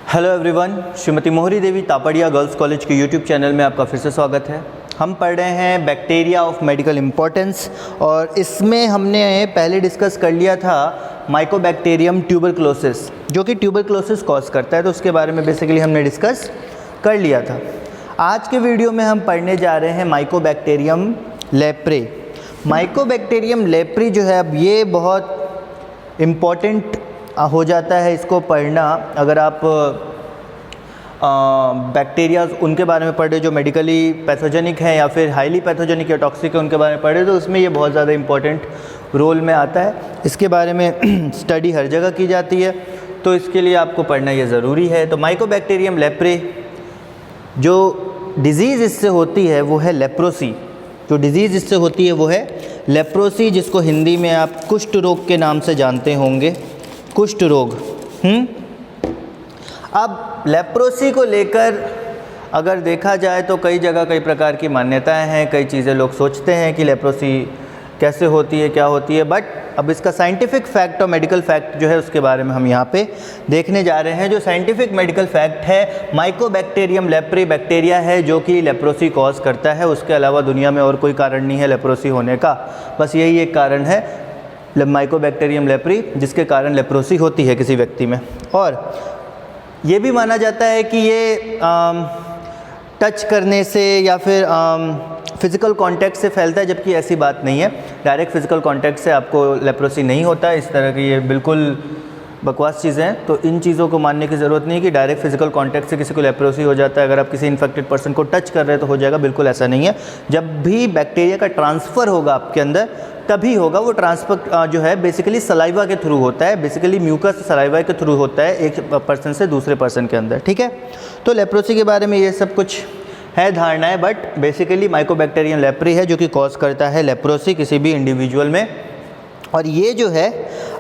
Hello everyone, Shrimati मोहरी देवी Tapadia girls college के YouTube channel में आपका फिर से स्वागत है। हम पढ़ रहे हैं बैक्टीरिया ऑफ मेडिकल इम्पोर्टेंस और इसमें हमने पहले डिस्कस कर लिया था माइकोबैक्टीरियम ट्यूबरक्लोसिस, जो कि ट्यूबरक्लोसिस कॉज करता है, तो उसके बारे में बेसिकली हमने डिस्कस कर लिया था। आज के वीडियो में हम पढ़ने जा रहे हैं माइकोबैक्टीरियम लेप्रे। माइकोबैक्टीरियम लेप्री जो है, अब ये बहुत इम्पॉर्टेंट हो जाता है इसको पढ़ना अगर आप बैक्टीरियाज उनके बारे में पढ़ रहे जो मेडिकली पैथोजेनिक हैं या फिर हाईली पैथोजेनिक या टॉक्सिक है उनके बारे में पढ़ रहे, तो उसमें ये बहुत ज़्यादा इम्पॉर्टेंट रोल में आता है। इसके बारे में स्टडी हर जगह की जाती है, तो इसके लिए आपको पढ़ना ये ज़रूरी है। तो माइकोबैक्टीरियम लेप्रे, जो डिज़ीज़ इससे होती है वो है लेप्रोसी। जो डिज़ीज़ इससे होती है वो है लेप्रोसी, जिसको हिंदी में आप कुष्ठ रोग के नाम से जानते होंगे, कुष्ठ रोग। अब लेप्रोसी को लेकर अगर देखा जाए तो कई जगह कई प्रकार की मान्यताएं हैं, कई चीज़ें लोग सोचते हैं कि लेप्रोसी कैसे होती है, क्या होती है, बट अब इसका साइंटिफिक फैक्ट और मेडिकल फैक्ट जो है उसके बारे में हम यहाँ पे देखने जा रहे हैं। जो साइंटिफिक मेडिकल फैक्ट है, माइकोबैक्टीरियम लेप्री बैक्टीरिया है जो कि लेप्रोसी कॉज करता है। उसके अलावा दुनिया में और कोई कारण नहीं है लेप्रोसी होने का, बस यही एक कारण है माइकोबैक्टीरियम लेप्री जिसके कारण लेप्रोसी होती है किसी व्यक्ति में। और ये भी माना जाता है कि ये टच करने से या फिर फिज़िकल कांटेक्ट से फैलता है, जबकि ऐसी बात नहीं है। डायरेक्ट फिज़िकल कांटेक्ट से आपको लेप्रोसी नहीं होता है। इस तरह की ये बिल्कुल बकवास चीज़ें हैं, तो इन चीज़ों को मानने की ज़रूरत नहीं कि डायरेक्ट फिजिकल कांटेक्ट से किसी को लेप्रोसी हो जाता है। अगर आप किसी इन्फेक्टेड पर्सन को टच कर रहे हैं तो हो जाएगा, बिल्कुल ऐसा नहीं है। जब भी बैक्टीरिया का ट्रांसफ़र होगा आपके अंदर तभी होगा। वो ट्रांसफ़र जो है बेसिकली सलाइवा के थ्रू होता है, बेसिकली म्यूकस सलाइवा के थ्रू होता है एक पर्सन से दूसरे पर्सन के अंदर, ठीक है। तो लेप्रोसी के बारे में ये सब कुछ है धारणाएँ, बट बेसिकली माइकोबैक्टीरियम लेप्री है जो कि कॉज करता है लेप्रोसी किसी भी इंडिविजुअल में। और ये जो है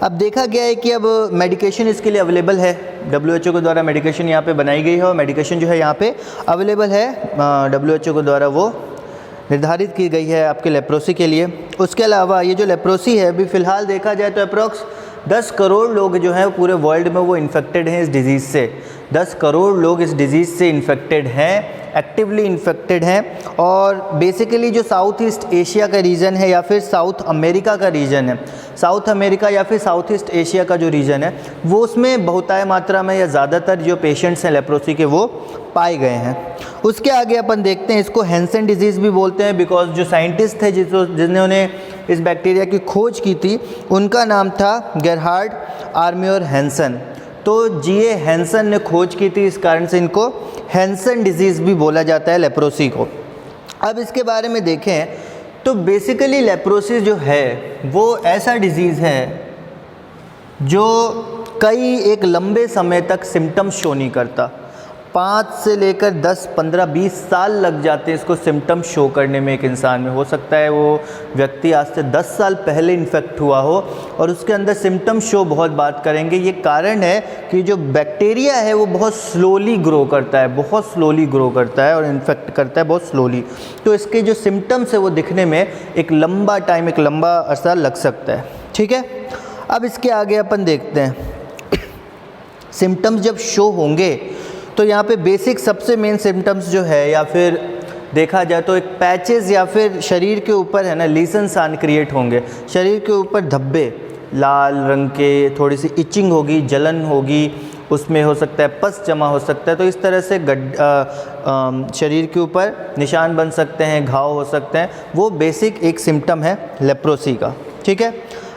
अब देखा गया है कि अब मेडिकेशन इसके लिए अवेलेबल है, WHO के द्वारा मेडिकेशन यहाँ पे बनाई गई है और मेडिकेशन जो है यहाँ पे अवेलेबल है, WHO के द्वारा वो निर्धारित की गई है आपके लेप्रोसी के लिए। उसके अलावा ये जो लेप्रोसी है अभी फ़िलहाल देखा जाए तो अप्रॉक्स 10 करोड़ लोग जो हैं पूरे वर्ल्ड में वो इन्फेक्टेड हैं इस डिज़ीज़ से। 10 करोड़ लोग इस डिज़ीज़ से इन्फेक्टेड हैं, एक्टिवली इन्फेक्टेड हैं। और बेसिकली जो साउथ ईस्ट एशिया का रीजन है या फिर साउथ अमेरिका का रीजन है, साउथ अमेरिका या फिर साउथ ईस्ट एशिया का जो रीजन है वो उसमें बहुताय मात्रा में या ज़्यादातर जो पेशेंट्स हैं लेप्रोसी के वो पाए गए हैं। उसके आगे अपन देखते हैं, इसको हैंसन डिजीज़ भी बोलते हैं, बिकॉज जो साइंटिस्ट थे जिन्होंने इस बैक्टीरिया की खोज की थी उनका नाम था गेरहार्ड आर्म्योर हैंसन। तो जीए हैंसन ने खोज की थी, इस कारण से इनको हैंसन डिजीज़ भी बोला जाता है लेप्रोसी को। अब इसके बारे में देखें तो बेसिकली लेप्रोसी जो है वो ऐसा डिज़ीज़ है जो कई एक लंबे समय तक सिम्टम्स शो नहीं करता। 5 से लेकर 10, 15, 20 साल लग जाते हैं इसको सिम्टम शो करने में एक इंसान में। हो सकता है वो व्यक्ति आज से 10 साल पहले इन्फेक्ट हुआ हो और उसके अंदर सिम्टम शो बहुत बात करेंगे। ये कारण है कि जो बैक्टीरिया है वो बहुत स्लोली ग्रो करता है, बहुत स्लोली ग्रो करता है और इन्फेक्ट करता है बहुत स्लोली। तो इसके जो सिम्टम्स है वो दिखने में एक लंबा टाइम, एक लंबा अरसा लग सकता है, ठीक है। अब इसके आगे अपन देखते हैं सिम्टम्स जब शो होंगे तो यहाँ पे बेसिक सबसे मेन सिम्टम्स जो है या फिर देखा जाए तो एक पैचेस या फिर शरीर के ऊपर है ना लीजन्स क्रिएट होंगे। शरीर के ऊपर धब्बे लाल रंग के, थोड़ी सी इचिंग होगी, जलन होगी, उसमें हो सकता है पस जमा हो सकता है। तो इस तरह से शरीर के ऊपर निशान बन सकते हैं, घाव हो सकते हैं। वो बेसिक एक सिम्टम है लेप्रोसी का, ठीक है।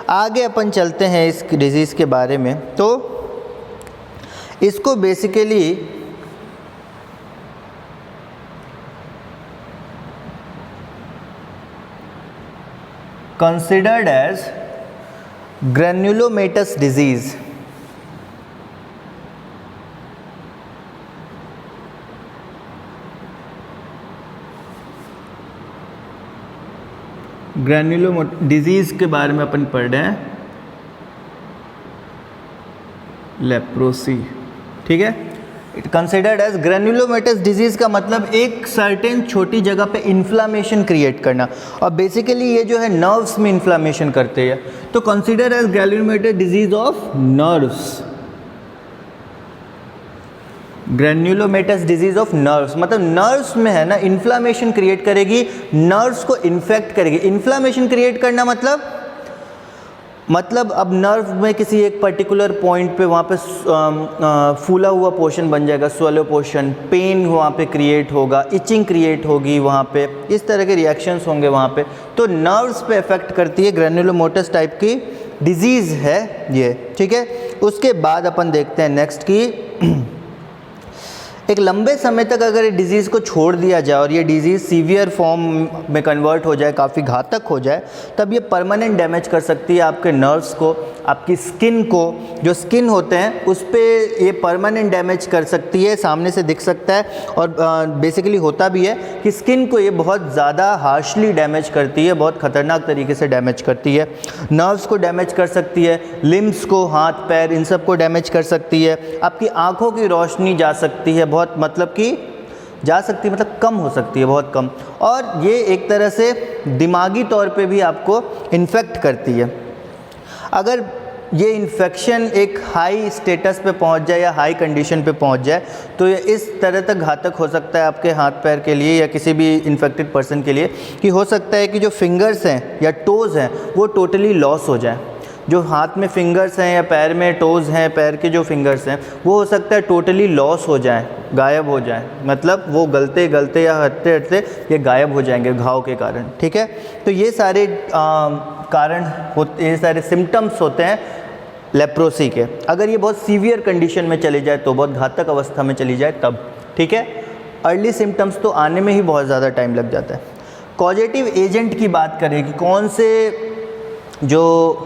आगे अपन चलते हैं इस डिज़ीज़ के बारे में। तो इसको basically considered as granulomatous disease। Granulomatous disease के बारे में अपन पढ़ रहे हैं, लेप्रोसी, ठीक है। It considered as granulomatous disease का मतलब एक सर्टेन छोटी जगह पे इन्फ्लामेशन क्रिएट करना, और बेसिकली ये जो है नर्व्स में इन्फ्लामेशन करते हैं। तो consider as granulomatous disease of nerves. Granulomatous disease of nerves, मतलब नर्व्स में है ना इन्फ्लामेशन क्रिएट करेगी, नर्व्स को इन्फेक्ट करेगी। इन्फ्लामेशन क्रिएट करना मतलब अब नर्व में किसी एक पर्टिकुलर पॉइंट पे वहाँ पे फूला हुआ पोर्शन बन जाएगा, स्वेलो पोर्शन, पेन वहाँ पे क्रिएट होगा, इचिंग क्रिएट होगी वहाँ पे, इस तरह के रिएक्शंस होंगे वहाँ पे। तो नर्व्स पे इफेक्ट करती है, ग्रेन्युलोमेटस टाइप की डिजीज़ है ये, ठीक है। उसके बाद अपन देखते हैं नेक्स्ट की एक लंबे समय तक अगर ये डिज़ीज़ को छोड़ दिया जाए और ये डिज़ीज़ सीवियर फॉर्म में कन्वर्ट हो जाए, काफ़ी घातक हो जाए, तब ये परमानेंट डैमेज कर सकती है आपके नर्व्स को, आपकी स्किन को। जो स्किन होते हैं उस पे ये परमानेंट डैमेज कर सकती है, सामने से दिख सकता है और बेसिकली होता भी है कि स्किन को ये बहुत ज़्यादा हार्शली डैमेज करती है, बहुत ख़तरनाक तरीके से डैमेज करती है। नर्व्स को डैमेज कर सकती है, लिम्स को, हाथ पैर, इन सब को डैमेज कर सकती है। आपकी आँखों की रोशनी जा सकती है, बहुत मतलब कि जा सकती है, मतलब कम हो सकती है, बहुत कम। और ये एक तरह से दिमागी तौर पे भी आपको इन्फेक्ट करती है। अगर ये इन्फेक्शन एक हाई स्टेटस पे पहुंच जाए या हाई कंडीशन पे पहुंच जाए तो ये इस तरह तक घातक हो सकता है आपके हाथ पैर के लिए या किसी भी इन्फेक्टेड पर्सन के लिए कि हो सकता है कि जो फिंगर्स हैं या टोज़ हैं वो टोटली लॉस हो जाए। जो हाथ में फिंगर्स हैं या पैर में टोज़ हैं, पैर के जो फिंगर्स हैं वो हो सकता है टोटली लॉस हो जाए, गायब हो जाए, मतलब वो गलते गलते या हटते हटते ये गायब हो जाएंगे घाव के कारण, ठीक है। तो ये सारे कारण होते, ये सारे सिम्टम्स होते हैं लेप्रोसी के। अगर ये बहुत सीवियर कंडीशन में चली जाए तो, बहुत घातक अवस्था में चली जाए तब, ठीक है। अर्ली सिम्टम्स तो आने में ही बहुत ज़्यादा टाइम लग जाता है। कॉजेटिव एजेंट की बात करें कि कौन से जो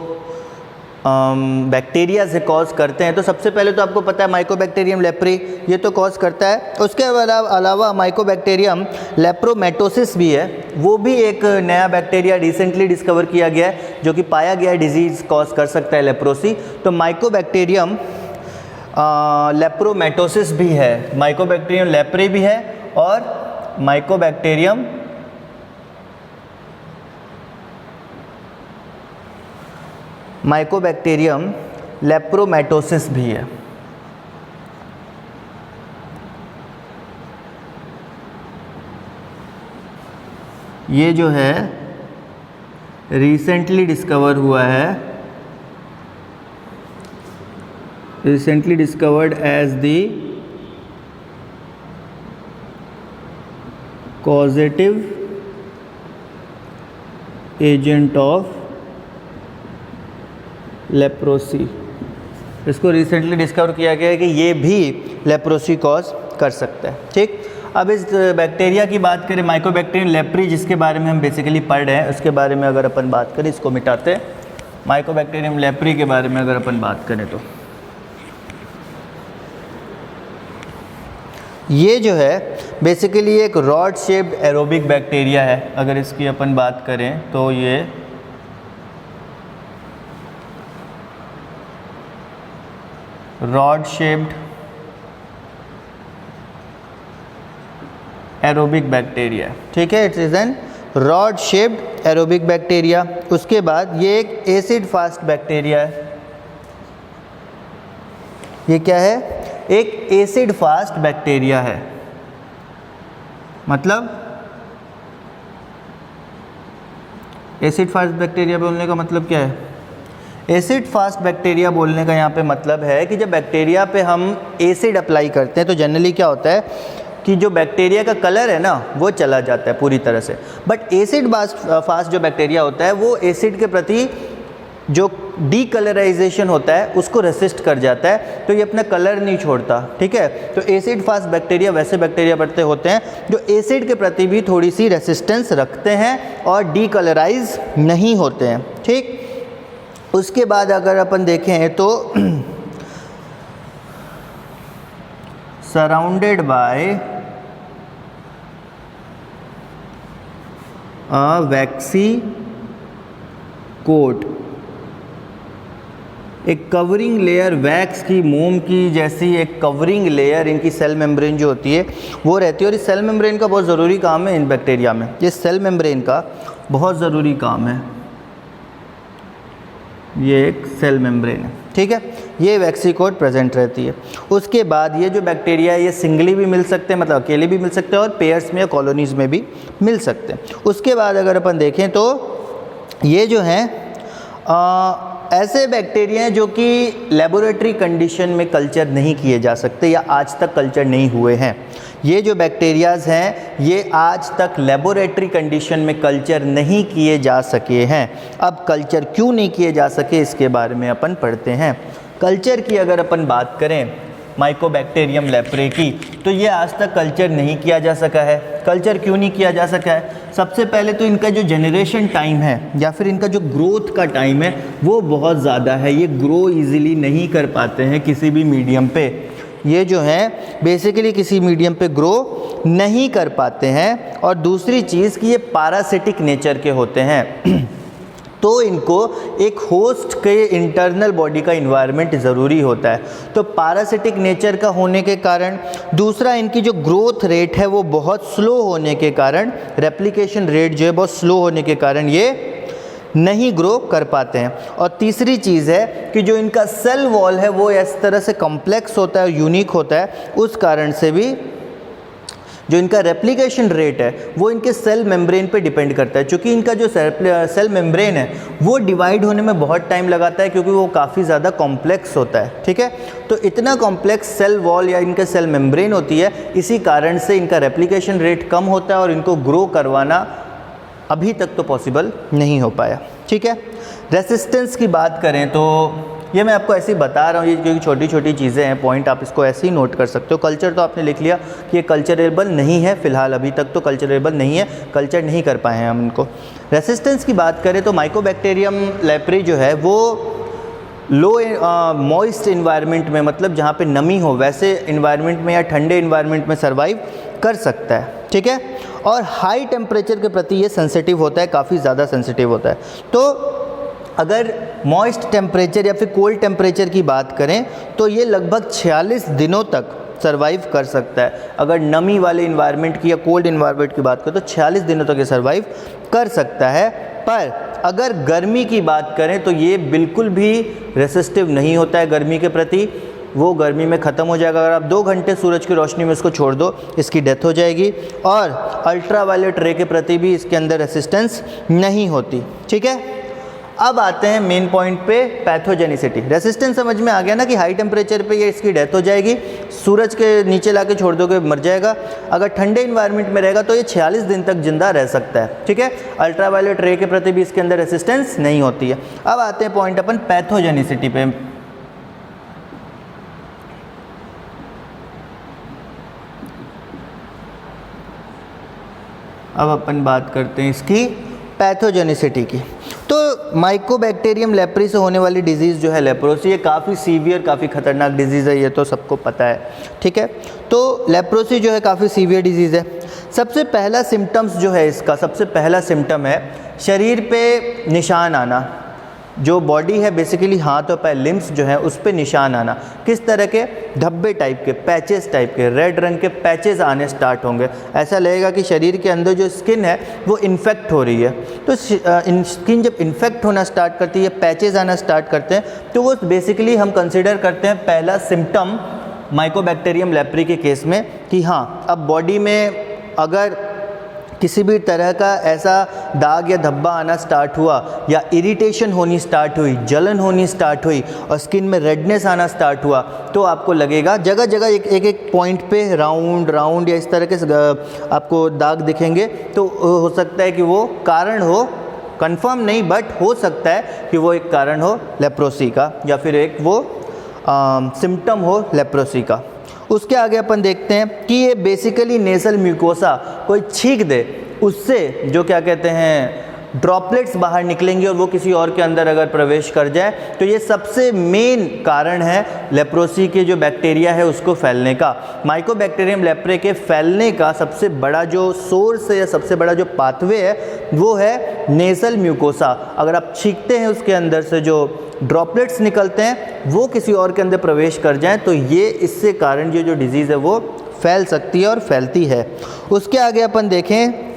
बैक्टीरिया से कॉज करते हैं, तो सबसे पहले तो आपको पता है माइकोबैक्टीरियम लेप्री, ये तो कॉज करता है। उसके अलावा माइकोबैक्टीरियम लेप्रोमेटोसिस भी है, वो भी एक नया बैक्टीरिया रिसेंटली डिस्कवर किया गया है जो कि पाया गया है डिजीज़ कॉज कर सकता है लेप्रोसी। तो माइकोबैक्टीरियम लेप्रोमेटोसिस भी है, माइकोबैक्टीरियम लेप्री भी है और माइकोबैक्टीरियम लेप्रोमेटोसिस भी है। ये जो है रिसेंटली डिस्कवर हुआ है, recently discovered as the causative agent of leprosy. इसको रिसेंटली डिस्कवर किया गया है कि ये भी लेप्रोसी कॉज कर सकता है, ठीक। अब इस बैक्टीरिया की बात करें, माइकोबैक्टीरियम लेप्री जिसके बारे में हम बेसिकली पढ़ रहे हैं, उसके बारे में अगर अपन बात करें, इसको मिटाते हैं, माइकोबैक्टीरियम लेप्री के बारे में अगर अपन बात करें तो ये जो है बेसिकली एक रॉड शेप्ड एरोबिक बैक्टीरिया है। अगर इसकी अपन बात करें तो ये रॉड शेप्ड एरोबिक बैक्टीरिया, ठीक है। It is an rod shaped aerobic bacteria. उसके बाद ये एक एसिड फास्ट बैक्टीरिया है। ये क्या है? एक एसिड फास्ट बैक्टीरिया है। मतलब एसिड फास्ट बैक्टीरिया बोलने का मतलब क्या है? एसिड फास्ट बैक्टीरिया बोलने का यहाँ पे मतलब है कि जब बैक्टीरिया पे हम एसिड अप्लाई करते हैं तो जनरली क्या होता है कि जो बैक्टीरिया का कलर है ना वो चला जाता है पूरी तरह से। बट एसिड फास्ट जो बैक्टीरिया होता है वो एसिड के प्रति जो डीकलराइजेशन होता है उसको रेसिस्ट कर जाता है, तो ये अपना कलर नहीं छोड़ता, ठीक है। तो एसिड फास्ट बैक्टीरिया वैसे बैक्टीरिया पड़ते होते हैं जो एसिड के प्रति भी थोड़ी सी रेसिस्टेंस रखते हैं और डीकलराइज नहीं होते हैं, ठीक। उसके बाद अगर अपन देखें तो surrounded by a waxy coat, एक कवरिंग लेयर, वैक्स की, मोम की जैसी एक कवरिंग लेयर इनकी सेल मेम्ब्रेन जो होती है वो रहती है। और इस सेल मेम्ब्रेन का बहुत ज़रूरी काम है इन बैक्टीरिया में, ये सेल मेम्ब्रेन का बहुत ज़रूरी काम है। ये एक सेल मेम्ब्रेन है। ठीक है, ये वैक्सीकोड प्रेजेंट रहती है। उसके बाद ये जो बैक्टीरिया है ये सिंगली भी मिल सकते हैं, मतलब अकेले भी मिल सकते हैं और पेयर्स में या कॉलोनीज़ में भी मिल सकते हैं। उसके बाद अगर अपन देखें तो ये जो हैं ऐसे बैक्टीरिया हैं जो कि लेबोरेटरी कंडीशन में कल्चर नहीं किए जा सकते या आज तक कल्चर नहीं हुए हैं। ये जो बैक्टीरियाज़ हैं ये आज तक लेबोरेटरी कंडीशन में कल्चर नहीं किए जा सके हैं। अब कल्चर क्यों नहीं किए जा सके इसके बारे में अपन पढ़ते हैं। कल्चर की अगर अपन बात करें माइकोबैक्टीरियम लेप्रे की, तो ये आज तक कल्चर नहीं किया जा सका है। कल्चर क्यों नहीं किया जा सका है? सबसे पहले तो इनका जो जनरेशन टाइम है या फिर इनका जो ग्रोथ का टाइम है वो बहुत ज़्यादा है। ये ग्रो इजीली नहीं कर पाते हैं किसी भी मीडियम पे। ये जो है बेसिकली किसी मीडियम पे ग्रो नहीं कर पाते हैं। और दूसरी चीज़ कि ये पैरासिटिक नेचर के होते हैं तो इनको एक होस्ट के इंटरनल बॉडी का इन्वायरमेंट ज़रूरी होता है। तो पैरासिटिक नेचर का होने के कारण, दूसरा इनकी जो ग्रोथ रेट है वो बहुत स्लो होने के कारण, रेप्लिकेशन रेट जो है बहुत स्लो होने के कारण ये नहीं ग्रो कर पाते हैं। और तीसरी चीज़ है कि जो इनका सेल वॉल है वो इस तरह से कॉम्प्लेक्स होता है, यूनिक होता है, उस कारण से भी जो इनका रेप्लिकेशन रेट है वो इनके सेल मेम्ब्रेन पे डिपेंड करता है। क्योंकि इनका जो सेल मेम्ब्रेन है वो डिवाइड होने में बहुत टाइम लगाता है क्योंकि वो काफ़ी ज़्यादा कॉम्प्लेक्स होता है। ठीक है, तो इतना कॉम्प्लेक्स सेल वॉल या इनके सेल मेम्ब्रेन होती है, इसी कारण से इनका रेप्लिकेशन रेट कम होता है और इनको ग्रो करवाना अभी तक तो पॉसिबल नहीं हो पाया। ठीक है, रेसिस्टेंस की बात करें तो ये मैं आपको ऐसे ही बता रहा हूँ, ये क्योंकि छोटी छोटी चीज़ें हैं, पॉइंट आप इसको ऐसे ही नोट कर सकते हो। कल्चर तो आपने लिख लिया कि ये कल्चरेबल नहीं है, फ़िलहाल अभी तक तो कल्चरेबल नहीं है, कल्चर नहीं कर पाए हैं हम इनको। रेसिस्टेंस की बात करें तो माइकोबैक्टीरियम लेप्रे जो है वो लो मॉइस्ट इन्वायरमेंट में, मतलब जहाँ पे नमी हो वैसे इन्वायरमेंट में या ठंडे इन्वायरमेंट में सर्वाइव कर सकता है। ठीक है, और हाई टेम्परेचर के प्रति ये सेंसिटिव होता है, काफ़ी ज़्यादा सेंसिटिव होता है। तो अगर मॉइस्ट टेम्परेचर या फिर कोल्ड टेम्परेचर की बात करें तो ये लगभग 46 दिनों तक सर्वाइव कर सकता है। अगर नमी वाले इन्वायरमेंट की या कोल्ड इन्वायरमेंट की बात करें तो 46 दिनों तक ये सर्वाइव कर सकता है। पर अगर गर्मी की बात करें तो ये बिल्कुल भी रेसिस्टिव नहीं होता है गर्मी के प्रति, वो गर्मी में ख़त्म हो जाएगा। अगर आप 2 घंटे सूरज की रोशनी में इसको छोड़ दो, इसकी डेथ हो जाएगी। और अल्ट्रावायलेट रे के प्रति भी इसके अंदर रेसिस्टेंस नहीं होती। ठीक है, अब आते हैं मेन पॉइंट पे, पैथोजेनिसिटी। रेसिस्टेंस समझ में आ गया ना कि हाई टेम्परेचर पे ये इसकी डेथ हो जाएगी, सूरज के नीचे लाके छोड़ दोगे मर जाएगा। अगर ठंडे इन्वायरमेंट में रहेगा तो ये 46 दिन तक जिंदा रह सकता है। ठीक है, अल्ट्रावायलेट रे के प्रति भी इसके अंदर रेसिस्टेंस नहीं होती है। अब आते हैं पॉइंट अपन पैथोजेनिसिटी पे। अब अपन बात करते हैं इसकी पैथोजेनिसिटी की। तो माइकोबैक्टीरियम लेप्री से होने वाली डिजीज़ जो है लेप्रोसी, ये काफ़ी सीवियर, काफ़ी ख़तरनाक डिजीज़ है, ये तो सबको पता है। ठीक है, तो लेप्रोसी जो है काफ़ी सीवियर डिजीज़ है। सबसे पहला सिम्टम्स जो है इसका, सबसे पहला सिम्टम है शरीर पे निशान आना। जो बॉडी है बेसिकली हाथ और पैर, लिम्स जो है उस पे निशान आना। किस तरह के? धब्बे टाइप के, पैचेस टाइप के, रेड रंग के पैचेस आने स्टार्ट होंगे। ऐसा लगेगा कि शरीर के अंदर जो स्किन है वो इन्फेक्ट हो रही है। तो स्किन जब इन्फेक्ट होना स्टार्ट करती है, पैचेस आना स्टार्ट करते हैं, तो वो बेसिकली हम कंसिडर करते हैं पहला सिम्टम माइकोबैक्टीरियम लेप्री के केस में कि हाँ, अब बॉडी में अगर किसी भी तरह का ऐसा दाग या धब्बा आना स्टार्ट हुआ या इरिटेशन होनी स्टार्ट हुई, जलन होनी स्टार्ट हुई और स्किन में रेडनेस आना स्टार्ट हुआ, तो आपको लगेगा जगह जगह एक पॉइंट पे राउंड या इस तरह के आपको दाग दिखेंगे। तो हो सकता है कि वो कारण हो, कंफर्म नहीं बट हो सकता है कि वो एक कारण हो लेप्रोसी का या फिर एक वो सिम्टम हो लेप्रोसी का। उसके आगे अपन देखते हैं कि ये बेसिकली नेसल म्यूकोसा कोई छींक दे, उससे जो क्या कहते हैं ड्रॉपलेट्स बाहर निकलेंगे और वो किसी और के अंदर अगर प्रवेश कर जाए, तो ये सबसे मेन कारण है लेप्रोसी के जो बैक्टीरिया है उसको फैलने का। माइकोबैक्टीरियम लेप्रे के फैलने का सबसे बड़ा जो सोर्स है या सबसे बड़ा जो पाथवे है वो है नेसल म्यूकोसा। अगर आप छींकते हैं उसके अंदर से जो ड्रॉपलेट्स निकलते हैं वो किसी और के अंदर प्रवेश कर जाएं, तो ये इससे कारण ये जो डिजीज़ है वो फैल सकती है और फैलती है। उसके आगे अपन देखें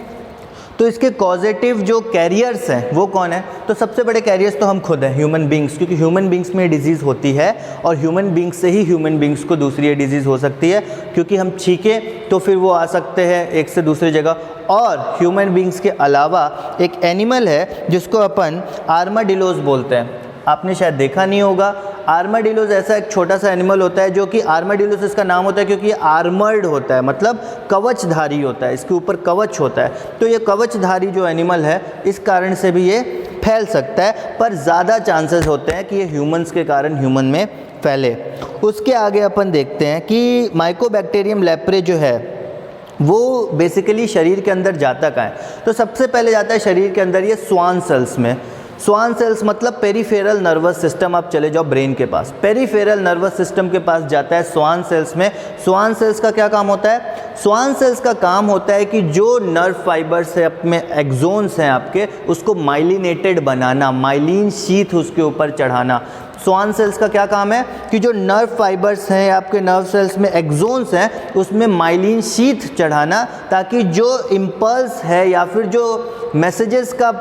तो इसके कॉजेटिव जो कैरियर्स हैं वो कौन है? तो सबसे बड़े कैरियर्स तो हम खुद हैं, ह्यूमन बींग्स, क्योंकि ह्यूमन बींग्स में डिजीज़ होती है और ह्यूमन बींग्स से ही ह्यूमन बींग्स को दूसरी डिजीज़ हो सकती है, क्योंकि हम छींकें तो फिर वो आ सकते हैं एक से दूसरी जगह। और ह्यूमन बींग्स के अलावा एक एनिमल है जिसको अपन आर्माडिलोज बोलते हैं, आपने शायद देखा नहीं होगा। आर्माडिलोज ऐसा एक छोटा सा एनिमल होता है जो कि आर्माडिलोज इसका नाम होता है क्योंकि ये आर्मर्ड होता है, मतलब कवचधारी होता है, इसके ऊपर कवच होता है। तो ये कवचधारी जो एनिमल है इस कारण से भी ये फैल सकता है, पर ज़्यादा चांसेस होते हैं कि ये ह्यूमंस के कारण ह्यूमन में फैले। उसके आगे अपन देखते हैं कि माइकोबैक्टीरियम लेप्रे जो है वो बेसिकली शरीर के अंदर जाता कहाँ है? तो सबसे पहले जाता है शरीर के अंदर ये स्वान सेल्स में। स्वान सेल्स मतलब पेरीफेरल नर्वस सिस्टम, आप चले जाओ ब्रेन के पास, पेरीफेरल नर्वस सिस्टम के पास जाता है स्वान सेल्स में। स्वान सेल्स का क्या काम होता है? स्वान सेल्स का काम होता है कि जो नर्व फाइबर्स है अपने एक्सोन्स हैं आपके, उसको माइलिनेटेड बनाना, माइलिन शीथ उसके ऊपर चढ़ाना। स्वान सेल्स का क्या काम है कि जो नर्व फाइबर्स हैं आपके नर्व सेल्स में एक्सोन्स हैं उसमें माइलिन शीथ चढ़ाना, ताकि जो इम्पल्स है या फिर जो मैसेजेस का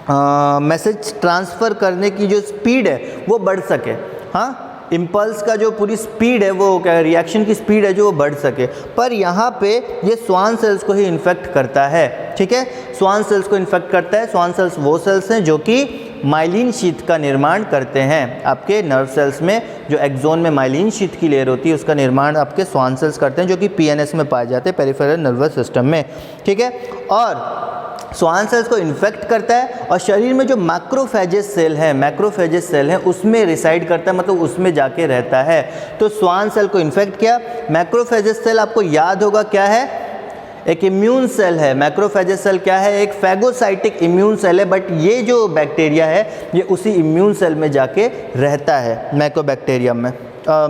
मैसेज ट्रांसफ़र करने की जो स्पीड है वो बढ़ सके। हाँ, इम्पल्स का जो पूरी स्पीड है वो क्या, रिएक्शन की स्पीड है जो वो बढ़ सके। पर यहाँ पे ये स्वान सेल्स को ही इन्फेक्ट करता है, ठीक है, स्वान सेल्स को इन्फेक्ट करता है। स्वान सेल्स वो सेल्स हैं जो कि माइलिन शीथ का निर्माण करते हैं आपके नर्व सेल्स में। जो एक्सोन में माइलिन शीथ की लेयर होती है उसका निर्माण आपके स्वान सेल्स करते हैं, जो कि पीएनएस में पाए जाते हैं, पेरिफेरल नर्वस सिस्टम में, ठीक है। और स्वान सेल्स को इन्फेक्ट करता है और शरीर में जो मैक्रोफेजेस सेल है, मैक्रोफेजेस सेल है उसमें रिसाइड करता है, मतलब उसमें जाके रहता है। तो स्वान सेल को इन्फेक्ट किया। मैक्रोफेजेस सेल आपको याद होगा क्या है? एक इम्यून सेल है। मैक्रोफेजेस सेल क्या है? एक फैगोसाइटिक इम्यून सेल है, बट ये जो बैक्टीरिया है ये उसी इम्यून सेल में जाके रहता है, मैकोबैक्टीरियम में,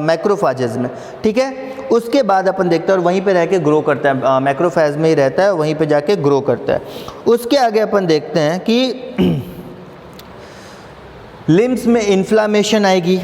मैक्रोफेजेस में, ठीक है। उसके बाद अपन देखते हैं और वहीं पे रह के ग्रो करता है, मैक्रोफेज में ही रहता है, वहीं पे जाके ग्रो करता है। उसके आगे अपन देखते हैं कि लिम्स में इन्फ्लामेशन आएगी,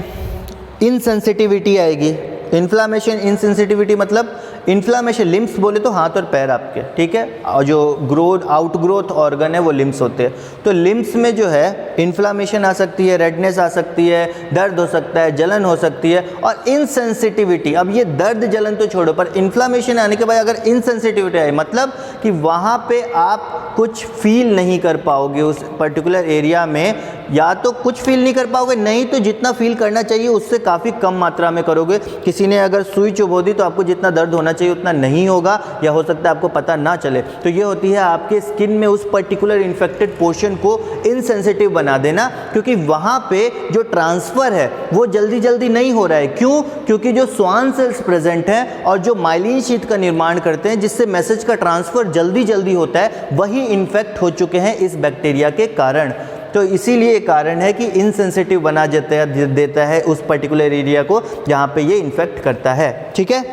इनसेंसिटिविटी आएगी। इन्फ्लामेशन, इनसेंसिटिविटी मतलब इन्फ्लामेशन, लिम्स बोले तो हाथ और पैर आपके, ठीक है, और जो ग्रोथ आउटग्रोथ ऑर्गन है वो लिम्स होते हैं। तो लिम्स में जो है इन्फ्लामेशन आ सकती है, रेडनेस आ सकती है, दर्द हो सकता है, जलन हो सकती है और इनसेंसिटिविटी। अब ये दर्द जलन तो छोड़ो, पर इन्फ्लामेशन आने के बाद अगर इनसेंसिटिविटी आए मतलब कि वहाँ पे आप कुछ फील नहीं कर पाओगे उस पर्टिकुलर एरिया में, या तो कुछ फील नहीं कर पाओगे, नहीं तो जितना फील करना चाहिए उससे काफ़ी कम मात्रा में करोगे। किसी ने अगर सुई चुभो दी तो आपको जितना दर्द होना चाहिए उतना नहीं होगा, या हो सकता है आपको पता ना चले। तो ये होती है आपके स्किन में उस पर्टिकुलर इन्फेक्टेड पोर्शन को इनसेंसिटिव बना देना, क्योंकि वहाँ पे जो ट्रांसफ़र है वो जल्दी जल्दी नहीं हो रहा है। क्यों? क्योंकि जो स्वान सेल्स प्रेजेंट हैं और जो माइलिन शीथ का निर्माण करते हैं जिससे मैसेज का ट्रांसफ़र जल्दी जल्दी होता है, वही इन्फेक्ट हो चुके हैं इस बैक्टीरिया के कारण। तो इसीलिए कारण है कि इनसेंसिटिव बना देता है उस पर्टिकुलर एरिया को जहाँ पे ये इन्फेक्ट करता है, ठीक है।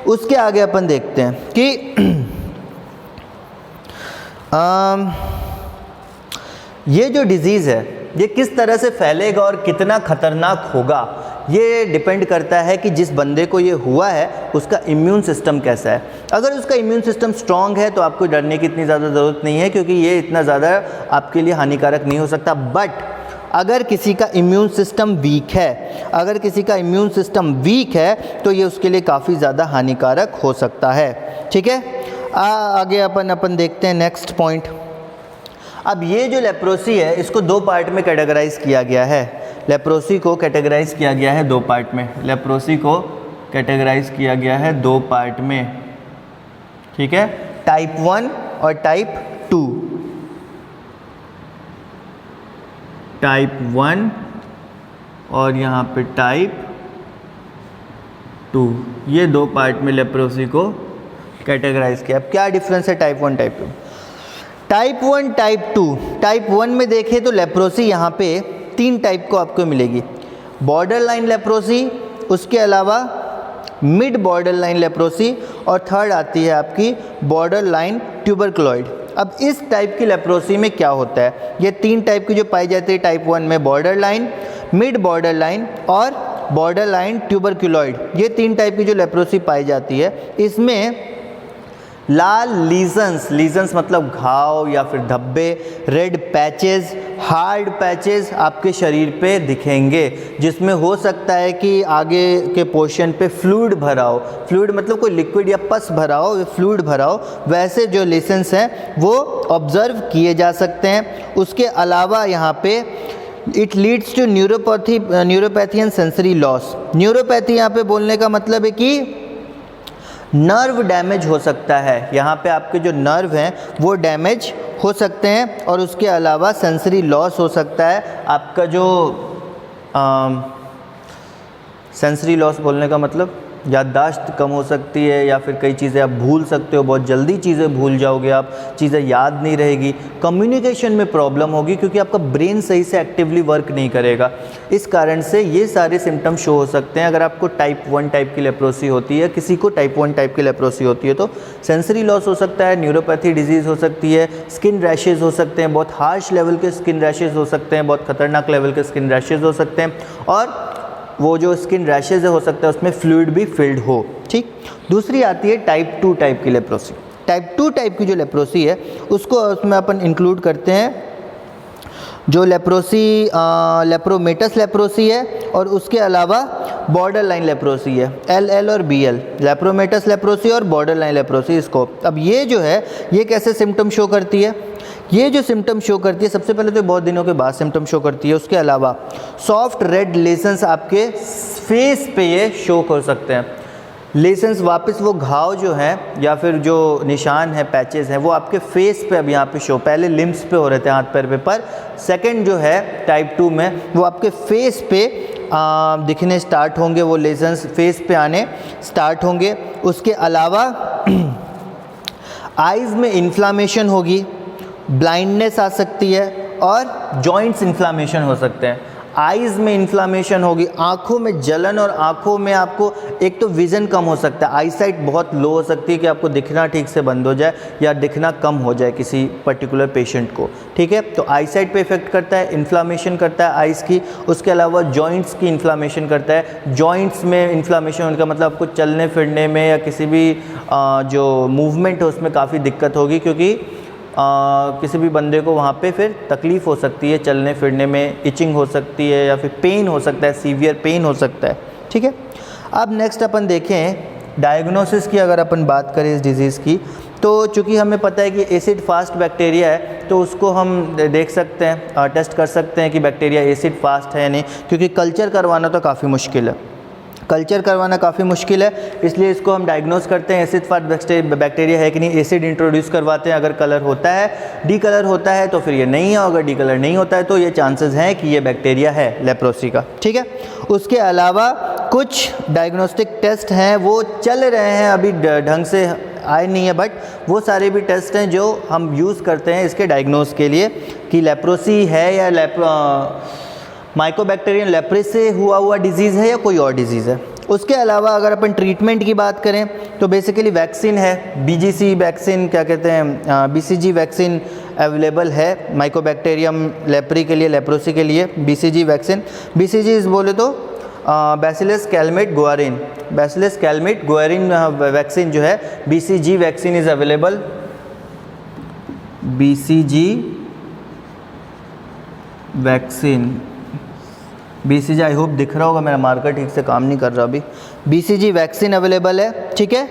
उसके आगे अपन देखते हैं कि ये जो डिज़ीज़ है ये किस तरह से फैलेगा और कितना खतरनाक होगा, ये डिपेंड करता है कि जिस बंदे को ये हुआ है उसका इम्यून सिस्टम कैसा है। अगर उसका इम्यून सिस्टम स्ट्रांग है तो आपको डरने की इतनी ज़्यादा ज़रूरत नहीं है, क्योंकि ये इतना ज़्यादा आपके लिए हानिकारक नहीं हो सकता। बट अगर किसी का इम्यून सिस्टम वीक है, अगर किसी का इम्यून सिस्टम वीक है तो ये उसके लिए काफ़ी ज़्यादा हानिकारक हो सकता है, ठीक है। आगे अपन देखते हैं नेक्स्ट पॉइंट। अब ये जो लेप्रोसी है इसको दो पार्ट में कैटेगराइज किया गया है। लेप्रोसी को कैटेगराइज किया गया है दो पार्ट में, लेप्रोसी को कैटेगराइज किया गया है दो पार्ट में, ठीक है, टाइप 1 और टाइप 2। टाइप 1 और यहाँ पे टाइप 2, ये दो पार्ट में लेप्रोसी को कैटेगराइज किया। अब क्या डिफरेंस है type 1 type 2? Type 1 type 2, type 1 में देखें तो लेप्रोसी यहाँ पे 3 टाइप को आपको मिलेगी। बॉर्डर लाइन लेप्रोसी, उसके अलावा मिड बॉर्डर लाइन लेप्रोसी और थर्ड आती है आपकी बॉर्डर लाइन ट्यूबरक्लोइड। अब इस टाइप की लेप्रोसी में क्या होता है, ये 3 टाइप की जो पाई जाती है टाइप 1 में, border line, mid border line और बॉर्डर लाइन ट्यूबरक्लोइड, ये 3 टाइप की जो लेप्रोसी पाई जाती है, इसमें लाल लीजन्स, लीजन्स मतलब घाव या फिर धब्बे, रेड पैचेस, हार्ड पैचेस आपके शरीर पे दिखेंगे, जिसमें हो सकता है कि आगे के पोर्शन पे फ्लूइड भरा हो, फ्लूइड मतलब कोई लिक्विड या पस भरा हो, फ्लूइड भरा हो, वैसे जो लीजन्स हैं वो ऑब्जर्व किए जा सकते हैं। उसके अलावा यहाँ पे it leads to neuropathy and sensory loss. Neuropathy यहाँ पे बोलने का मतलब है कि नर्व डैमेज हो सकता है, यहाँ पे आपके जो नर्व हैं वो डैमेज हो सकते हैं, और उसके अलावा सेंसरी लॉस हो सकता है। आपका जो सेंसरी लॉस बोलने का मतलब याददाश्त कम हो सकती है, या फिर कई चीज़ें आप भूल सकते हो, बहुत जल्दी चीज़ें भूल जाओगे आप, चीज़ें याद नहीं रहेगी। कम्युनिकेशन में प्रॉब्लम होगी क्योंकि आपका ब्रेन सही से एक्टिवली वर्क नहीं करेगा। इस कारण से ये सारे सिम्टम शो हो सकते हैं। अगर आपको टाइप 1 टाइप की लेप्रोसी होती है, किसी को टाइप 1 टाइप की लेप्रोसी होती है, तो सेंसरी लॉस हो सकता है, न्यूरोपैथी डिजीज़ हो सकती है, स्किन रैशेज़ हो सकते हैं, बहुत हार्श लेवल के स्किन रैशेज़ हो सकते हैं, बहुत खतरनाक लेवल के स्किन रैशेज़ हो सकते हैं, और वो जो स्किन रैशेज़ हो सकता है उसमें फ्लूइड भी फिल्ड हो। ठीक, दूसरी आती है टाइप 2 टाइप की लेप्रोसी। टाइप 2 टाइप की जो लेप्रोसी है उसको उसमें अपन इंक्लूड करते हैं जो लेप्रोसी लेप्रोमेटस लेप्रोसी है, और उसके अलावा बॉर्डर लाइन लेप्रोसी है, LL और BL, लेप्रोमेटस लेप्रोसी और बॉर्डर लाइन लेप्रोसी। इसको अब ये जो है ये कैसे सिम्टम शो करती है, ये जो सिम्टम शो करती है सबसे पहले तो बहुत दिनों के बाद सिम्टम शो करती है। उसके अलावा सॉफ्ट रेड लेशंस आपके फेस पे ये शो कर सकते हैं। लेशंस वापस वो घाव जो हैं या फिर जो निशान है, पैचेस हैं, वो आपके फेस पे अब यहाँ पे शो, पहले लिम्स पे हो रहे थे, हाथ पैर पे, पर सेकंड जो है टाइप 2 में वो आपके फेस पे दिखने स्टार्ट होंगे, वो लेशंस फेस पे आने स्टार्ट होंगे। उसके अलावा आइज़ में इन्फ्लामेशन होगी, ब्लाइंडनेस आ सकती है, और जॉइंट्स इन्फ्लामेशन हो सकते हैं। आइज़ में इन्फ्लामेशन होगी, आँखों में जलन, और आँखों में आपको एक तो विज़न कम हो सकता है, आई साइट बहुत लो हो सकती है कि आपको दिखना ठीक से बंद हो जाए या दिखना कम हो जाए किसी पर्टिकुलर पेशेंट को। ठीक है, तो आई साइट पे इफेक्ट करता है, इन्फ्लामेशन करता है आइज़ की। उसके अलावा जॉइंट्स की इन्फ्लामेशन करता है। जॉइंट्स में इन्फ्लामेशन होने का मतलब आपको चलने फिरने में या किसी भी जो मूवमेंट है उसमें काफ़ी दिक्कत होगी, क्योंकि किसी भी बंदे को वहाँ पे फिर तकलीफ़ हो सकती है, चलने फिरने में इचिंग हो सकती है, या फिर पेन हो सकता है, सीवियर पेन हो सकता है। ठीक है, अब नेक्स्ट अपन देखें डायग्नोसिस की। अगर अपन बात करें इस डिज़ीज़ की, तो चूँकि हमें पता है कि एसिड फास्ट बैक्टीरिया है, तो उसको हम देख सकते हैं, टेस्ट कर सकते हैं कि बैक्टीरिया एसिड फास्ट है या नहीं, क्योंकि कल्चर करवाना तो काफ़ी मुश्किल है, कल्चर करवाना काफ़ी मुश्किल है, इसलिए इसको हम डायग्नोस करते हैं एसिड फास्ट बैक्टीरिया है कि नहीं। एसिड इंट्रोड्यूस करवाते हैं, अगर कलर होता है, डी कलर होता है तो फिर ये नहीं है, अगर डी कलर नहीं होता है तो ये चांसेस हैं कि ये बैक्टीरिया है लेप्रोसी का। ठीक है, उसके अलावा कुछ डायग्नोस्टिक टेस्ट हैं वो चल रहे हैं, अभी ढंग से आए नहीं है, बट वो सारे भी टेस्ट हैं जो हम यूज़ करते हैं इसके डायग्नोस के लिए कि लेप्रोसी है या माइकोबैक्टीरियम लेप्रे से हुआ डिजीज़ है या कोई और डिजीज़ है। उसके अलावा अगर अपन ट्रीटमेंट की बात करें तो बेसिकली वैक्सीन है, BGC वैक्सीन, क्या कहते हैं, BCG वैक्सीन अवेलेबल है माइकोबैक्टीरियम लेप्री के लिए, लेप्रोसी के लिए BCG वैक्सीन। BCG बोले तो bacillus Calmette Guerin, bacillus Calmette Guerin vaccine जो है, BCG vaccine is available. BCG vaccine, BCG, I hope दिख रहा होगा, मेरा मार्कर ठीक से काम नहीं कर रहा अभी। BCG वैक्सीन अवेलेबल है। ठीक है,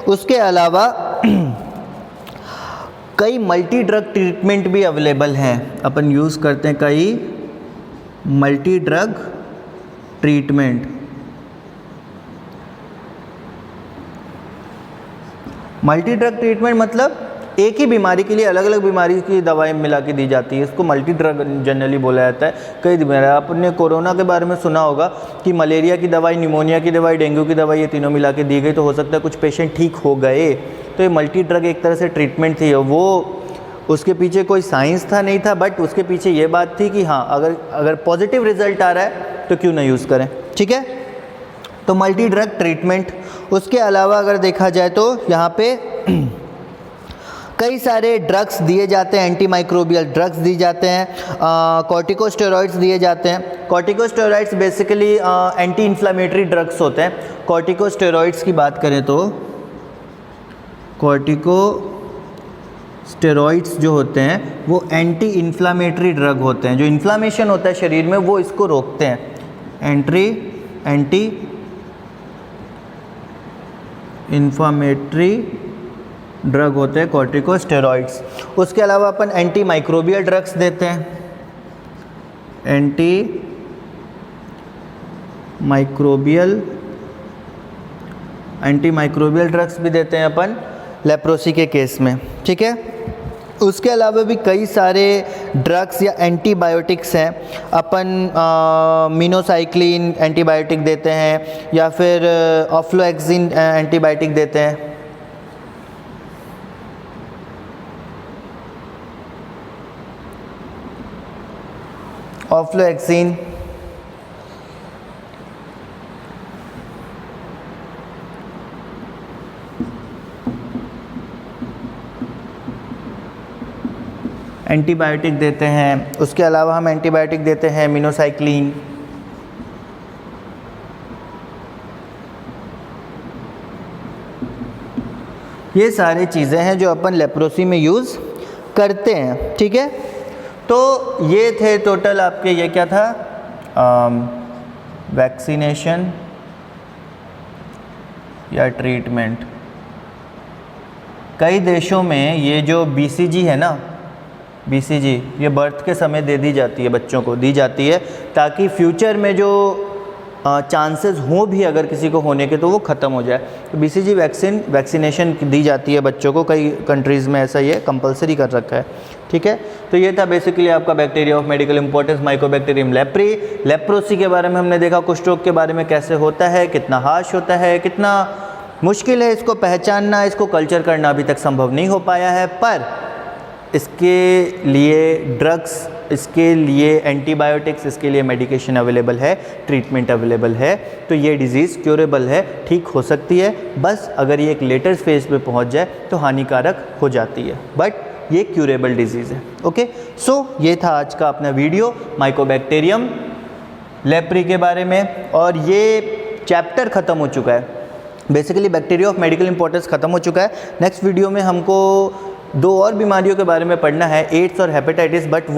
उसके अलावा कई मल्टी ड्रग ट्रीटमेंट भी अवेलेबल हैं, अपन यूज़ करते हैं कई multi drug treatment. Multi drug treatment मतलब एक ही बीमारी के लिए अलग अलग बीमारी की दवाई मिला के दी जाती है, इसको मल्टी ड्रग जनरली बोला जाता है। कई बीमारी, आपने कोरोना के बारे में सुना होगा कि मलेरिया की दवाई, निमोनिया की दवाई, डेंगू की दवाई, ये तीनों मिला के दी गई, तो हो सकता है कुछ पेशेंट ठीक हो गए। तो ये मल्टी ड्रग एक तरह से ट्रीटमेंट थी, वो उसके पीछे कोई साइंस था नहीं था, बट उसके पीछे ये बात थी कि हाँ, अगर पॉजिटिव रिजल्ट आ रहा है तो क्यों ना यूज़ करें। ठीक है, तो मल्टी ड्रग ट्रीटमेंट। उसके अलावा अगर देखा जाए तो यहाँ पे कई सारे ड्रग्स दिए जाते हैं, एंटी माइक्रोबियल ड्रग्स दिए जाते हैं, कॉर्टिकोस्टेरॉइड्स दिए जाते हैं। Corticosteroids basically anti inflammatory drugs होते हैं। कॉर्टिकोस्टेरॉइड्स की बात करें तो कॉर्टिकोस्टेरॉइड्स जो होते हैं वो एंटी इन्फ्लामेटरी ड्रग होते हैं। जो इन्फ्लामेशन होता है शरीर में वो इसको रोकते हैं। एंटी इन्फ्लामेटरी ड्रग होते हैं कॉर्टिकोस्टेरॉइड्स। उसके अलावा अपन एंटी माइक्रोबियल ड्रग्स देते हैं, एंटी माइक्रोबियल ड्रग्स भी देते हैं अपन लेप्रोसी के केस में, ठीक है। उसके अलावा भी कई सारे ड्रग्स या एंटीबायोटिक्स हैं। अपन मिनोसाइक्लिन एंटीबायोटिक देते हैं या फिर ऑफ्लोएक्सिन एंटीबायोटिक देते हैं। ऑफ्लोएक्सिन, एंटीबायोटिक देते हैं। उसके अलावा हम एंटीबायोटिक देते हैं मिनोसाइक्लिन। ये सारी चीज़ें हैं जो अपन लेप्रोसी में यूज़ करते हैं, ठीक है। तो ये थे टोटल आपके, ये क्या था, वैक्सीनेशन या ट्रीटमेंट। कई देशों में ये जो BCG है ना, BCG ये बर्थ के समय दे दी जाती है, बच्चों को दी जाती है ताकि फ्यूचर में जो चांसेस हों भी अगर किसी को होने के तो वो ख़त्म हो जाए। तो BCG वैक्सीनेशन दी जाती है बच्चों को, कई कंट्रीज़ में ऐसा ये कंपलसरी कर रखा है, ठीक है। तो ये था बेसिकली आपका bacteria of medical importance Mycobacterium leprae. Leprosy के बारे में हमने देखा, कुष्ठ रोग के बारे में कैसे होता है, कितना हार्श होता है, कितना मुश्किल है इसको पहचानना, इसको कल्चर करना अभी तक संभव नहीं हो पाया है, पर इसके लिए ड्रग्स, इसके लिए एंटीबायोटिक्स, इसके लिए मेडिकेशन अवेलेबल है, ट्रीटमेंट अवेलेबल है। तो ये डिज़ीज़ क्योरेबल है, ठीक हो सकती है, बस अगर ये एक लेटर फेज पे पहुंच जाए तो हानिकारक हो जाती है, बट ये क्यूरेबल डिजीज़ है। ओके, सो ये था आज का अपना वीडियो माइकोबैक्टीरियम लेप्री के बारे में, और ये चैप्टर ख़त्म हो चुका है। Basically bacteria of medical importance ख़त्म हो चुका है। नेक्स्ट वीडियो में हमको 2 और बीमारियों के बारे में पढ़ना है, एड्स और हेपेटाइटिस, बट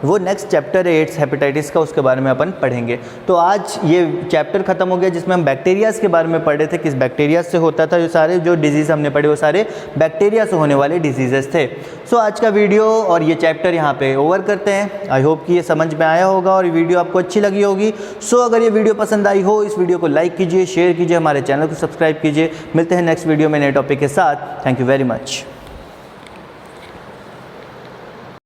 वो नेक्स्ट चैप्टर है एड्स हेपेटाइटिस का, उसके बारे में अपन पढ़ेंगे। तो आज ये चैप्टर ख़त्म हो गया जिसमें हम बैक्टीरियाज़ के बारे में पढ़े थे, किस बैक्टीरिया से होता था। जो सारे जो डिजीज़ हमने पढ़े वो सारे बैक्टीरिया से होने वाले डिजीज़ेस थे। सो आज का वीडियो और ये चैप्टर यहाँ पे ओवर करते हैं। आई होप कि ये समझ में आया होगा और ये वीडियो आपको अच्छी लगी होगी। सो अगर ये वीडियो पसंद आई हो, इस वीडियो को लाइक कीजिए, शेयर कीजिए, हमारे चैनल को सब्सक्राइब कीजिए। मिलते हैं नेक्स्ट वीडियो में नए टॉपिक के साथ। Thank you very much.